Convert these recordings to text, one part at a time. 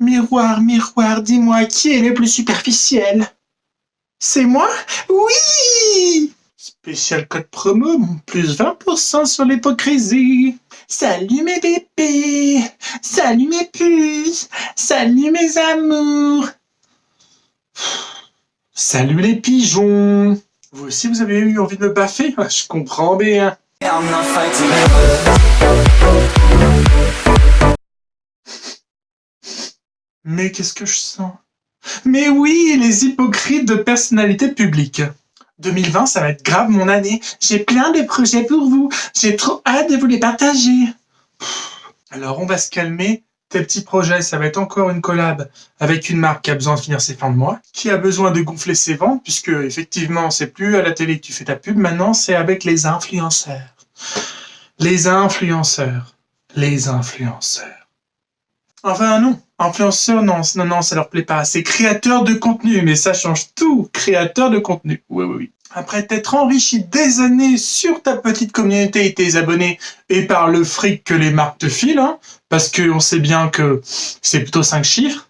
Miroir, miroir, dis-moi qui est le plus superficiel? C'est moi? Oui! Spécial code promo, plus 20% sur l'hypocrisie. Salut mes bébés! Salut mes puces! Salut mes amours! Salut les pigeons! Vous aussi vous avez eu envie de me baffer? Je comprends bien. Mais qu'est-ce que je sens? Mais oui, les hypocrites de personnalité publique. 2020, ça va être grave mon année. J'ai plein de projets pour vous. J'ai trop hâte de vous les partager. Alors, on va se calmer. Tes petits projets, ça va être encore une collab avec une marque qui a besoin de finir ses fins de mois, qui a besoin de gonfler ses ventes, puisque effectivement, c'est plus à la télé que tu fais ta pub, maintenant, c'est avec les influenceurs. Les influenceurs. Les influenceurs. Enfin, non. Influenceurs, non, ça leur plaît pas. C'est créateur de contenu, mais ça change tout. Créateur de contenu. Oui. Après t'être enrichi des années sur ta petite communauté et tes abonnés et par le fric que les marques te filent, hein, parce qu'on sait bien que c'est plutôt 5 chiffres,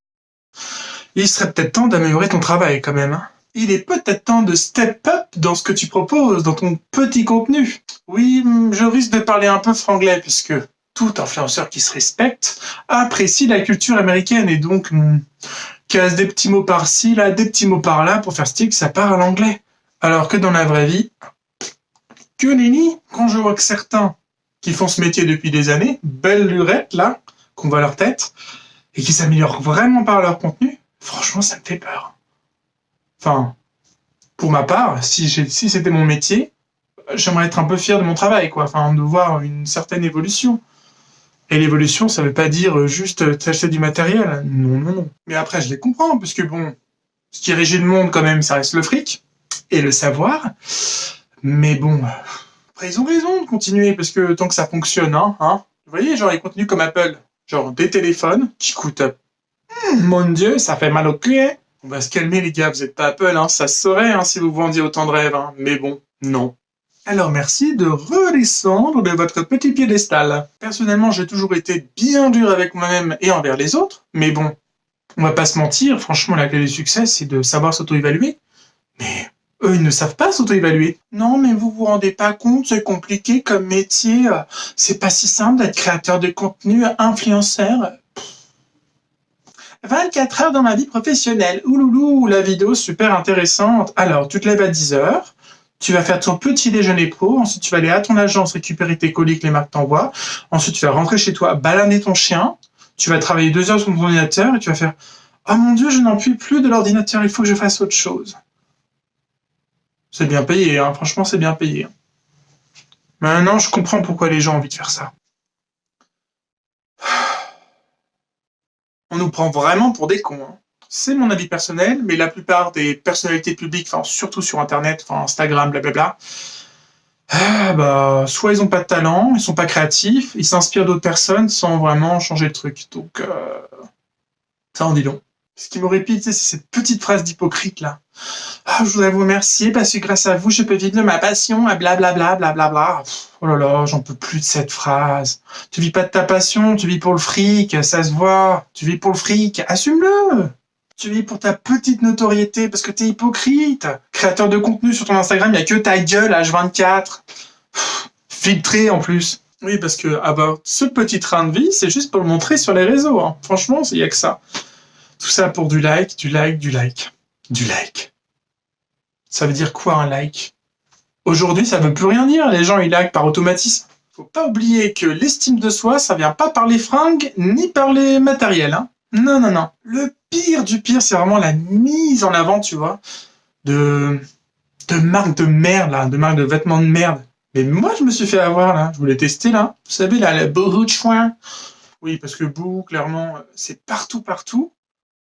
il serait peut-être temps d'améliorer ton travail quand même. Hein. Il est peut-être temps de step up dans ce que tu proposes, dans ton petit contenu. Oui, je risque de parler un peu franglais, puisque tout influenceur qui se respecte apprécie la culture américaine et donc casse des petits mots par-ci, là, des petits mots par-là pour faire style que ça parle anglais. Alors que dans la vraie vie, que nenni, quand je vois que certains qui font ce métier depuis des années, belle lurette là, qu'on voit leur tête, et qui s'améliorent vraiment par leur contenu, franchement ça me fait peur. Enfin, pour ma part, si c'était mon métier, j'aimerais être un peu fier de mon travail, quoi. Enfin, de voir une certaine évolution. Et l'évolution, ça veut pas dire juste t'acheter du matériel. Non. Mais après, je les comprends, parce que bon, ce qui régit le monde quand même, ça reste le fric et le savoir. Mais bon, après, ils ont raison de continuer, parce que tant que ça fonctionne, hein. Vous voyez, genre les contenus comme Apple, genre des téléphones qui coûtent, mon Dieu, ça fait mal au cul, hein. On va se calmer les gars, vous êtes pas Apple, hein. Ça se saurait, hein, si vous vendiez autant de rêves, hein. Mais bon, non. Alors merci de redescendre de votre petit piédestal. Personnellement, j'ai toujours été bien dur avec moi-même et envers les autres, mais bon, on va pas se mentir, franchement la clé du succès c'est de savoir s'auto-évaluer. Mais eux ils ne savent pas s'auto-évaluer. Non mais vous vous rendez pas compte, c'est compliqué comme métier, c'est pas si simple d'être créateur de contenu, influenceur. 24 heures dans ma vie professionnelle, ouloulou, la vidéo super intéressante. Alors tu te lèves à 10h. Tu vas faire ton petit déjeuner pro, ensuite tu vas aller à ton agence récupérer tes colis que les marques t'envoient, ensuite tu vas rentrer chez toi, balader ton chien, tu vas travailler 2 heures sur ton ordinateur et tu vas faire « Oh mon Dieu, je n'en puis plus de l'ordinateur, il faut que je fasse autre chose. » C'est bien payé, hein, franchement c'est bien payé. Maintenant je comprends pourquoi les gens ont envie de faire ça. On nous prend vraiment pour des cons, hein. C'est mon avis personnel, mais la plupart des personnalités publiques, enfin surtout sur Internet, enfin Instagram, blablabla, soit ils ont pas de talent, ils sont pas créatifs, ils s'inspirent d'autres personnes sans vraiment changer le truc. Donc, ça en dit long. Ce qui me répite, c'est cette petite phrase d'hypocrite là. Je voudrais vous remercier parce que grâce à vous, je peux vivre de ma passion, blablabla, blablabla. Oh là là, j'en peux plus de cette phrase. Tu vis pas de ta passion, tu vis pour le fric, ça se voit. Tu vis pour le fric, assume-le. Tu vis pour ta petite notoriété parce que t'es hypocrite. Créateur de contenu sur ton Instagram, il n'y a que ta gueule H24. Filtré en plus. Oui, parce que avoir ce petit train de vie, c'est juste pour le montrer sur les réseaux. Hein. Franchement, il n'y a que ça. Tout ça pour du like. Du like. Ça veut dire quoi un like? Aujourd'hui, ça veut plus rien dire. Les gens, ils like par automatisme. Faut pas oublier que l'estime de soi, ça vient pas par les fringues ni par les matériels. Hein. Non. Le pire du pire, c'est vraiment la mise en avant, tu vois, de marques de merde, là, de marques de vêtements de merde. Mais moi, je me suis fait avoir, là. Je voulais tester, là. Vous savez, là, la Boohoo Chouin. Oui, parce que Boohoo, clairement, c'est partout.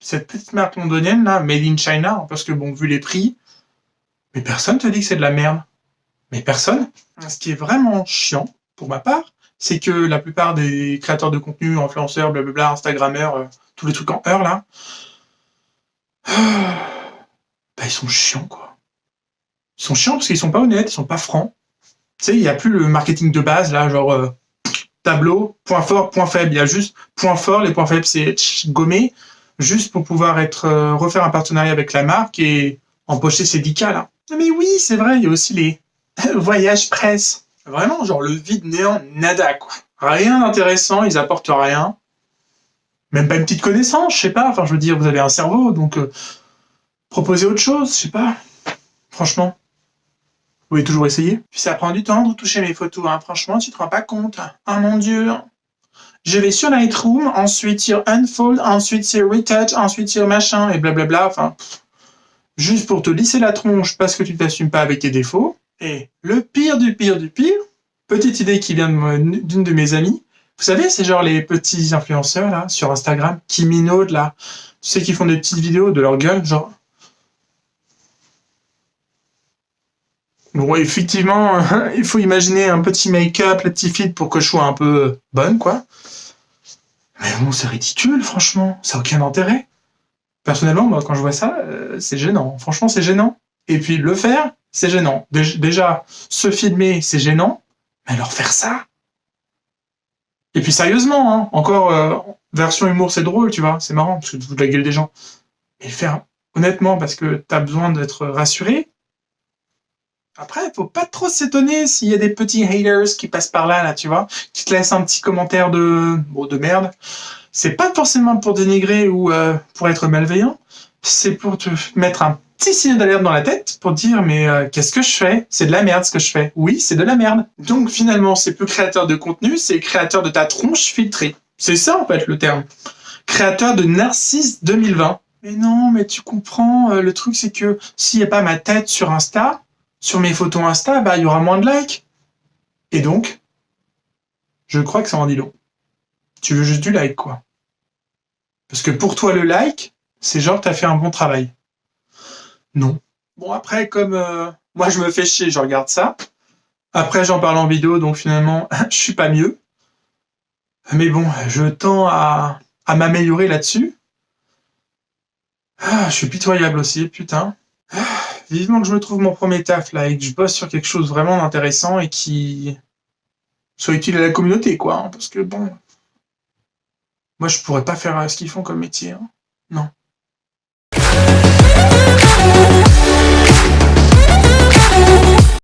Cette petite marque londonienne, là, made in China, parce que, bon, vu les prix, mais personne te dit que c'est de la merde. Mais personne. Ce qui est vraiment chiant, pour ma part, c'est que la plupart des créateurs de contenu, influenceurs, blablabla, instagrammeurs, tous les trucs en heure, là, ils sont chiants, quoi. Ils sont chiants parce qu'ils sont pas honnêtes, ils sont pas francs. Tu sais, il n'y a plus le marketing de base, là, genre tableau, point fort, point faible. Il y a juste point fort, les points faibles, c'est gommé. juste pour pouvoir refaire un partenariat avec la marque et empocher ces 10K là. Mais oui, c'est vrai, il y a aussi les voyages presse. Vraiment, genre le vide néant, nada quoi. Rien d'intéressant, ils apportent rien. Même pas une petite connaissance, je sais pas. Enfin, je veux dire, vous avez un cerveau, donc proposez autre chose, je sais pas. Franchement, vous pouvez toujours essayer. Puis ça prend du temps de retoucher mes photos, hein. Franchement, tu te rends pas compte. Ah mon dieu. Je vais sur Lightroom, ensuite sur Unfold, ensuite sur Retouch, ensuite sur machin, et blablabla. Enfin, juste pour te lisser la tronche parce que tu t'assumes pas avec tes défauts. Et le pire du pire du pire, petite idée qui vient d'une de mes amies. Vous savez, c'est genre les petits influenceurs là sur Instagram qui minaudent là. Tu sais, qui font des petites vidéos de leur gueule, genre. Bon, effectivement, il faut imaginer un petit make-up, le petit fit pour que je sois un peu bonne, quoi. Mais bon, c'est ridicule, franchement. Ça n'a aucun intérêt. Personnellement, moi, quand je vois ça, c'est gênant. Franchement, c'est gênant. Et puis, le faire, c'est gênant. Déjà, se filmer, c'est gênant. Mais alors faire ça. Et puis, sérieusement, hein, encore, version humour, c'est drôle, tu vois. C'est marrant, parce que tu te fous de la gueule des gens. Mais le faire, honnêtement, parce que t'as besoin d'être rassuré. Après, faut pas trop s'étonner s'il y a des petits haters qui passent par là, tu vois, qui te laissent un petit commentaire de merde. C'est pas forcément pour dénigrer ou pour être malveillant, c'est pour te mettre un petit signe d'alerte dans la tête pour dire mais qu'est-ce que je fais? C'est de la merde ce que je fais. Oui, c'est de la merde. Donc finalement, c'est plus créateur de contenu, c'est créateur de ta tronche filtrée. C'est ça en fait le terme. Créateur de Narcisse 2020. Mais non, mais tu comprends, le truc c'est que s'il n'y a pas ma tête sur Insta, sur mes photos Insta, bah il y aura moins de likes. Et donc, je crois que ça en dit long. Tu veux juste du like, quoi. Parce que pour toi, le like, c'est genre que t'as fait un bon travail. Non. Bon, après, comme moi, je me fais chier, je regarde ça. Après, j'en parle en vidéo, donc finalement, je suis pas mieux. Mais bon, je tends à m'améliorer là-dessus. Ah, je suis pitoyable aussi, putain. Vivement que je me trouve mon premier taf, là, et que je bosse sur quelque chose vraiment d'intéressant et qui soit utile à la communauté, quoi. Hein, parce que bon, moi, je pourrais pas faire ce qu'ils font comme métier. Hein. Non.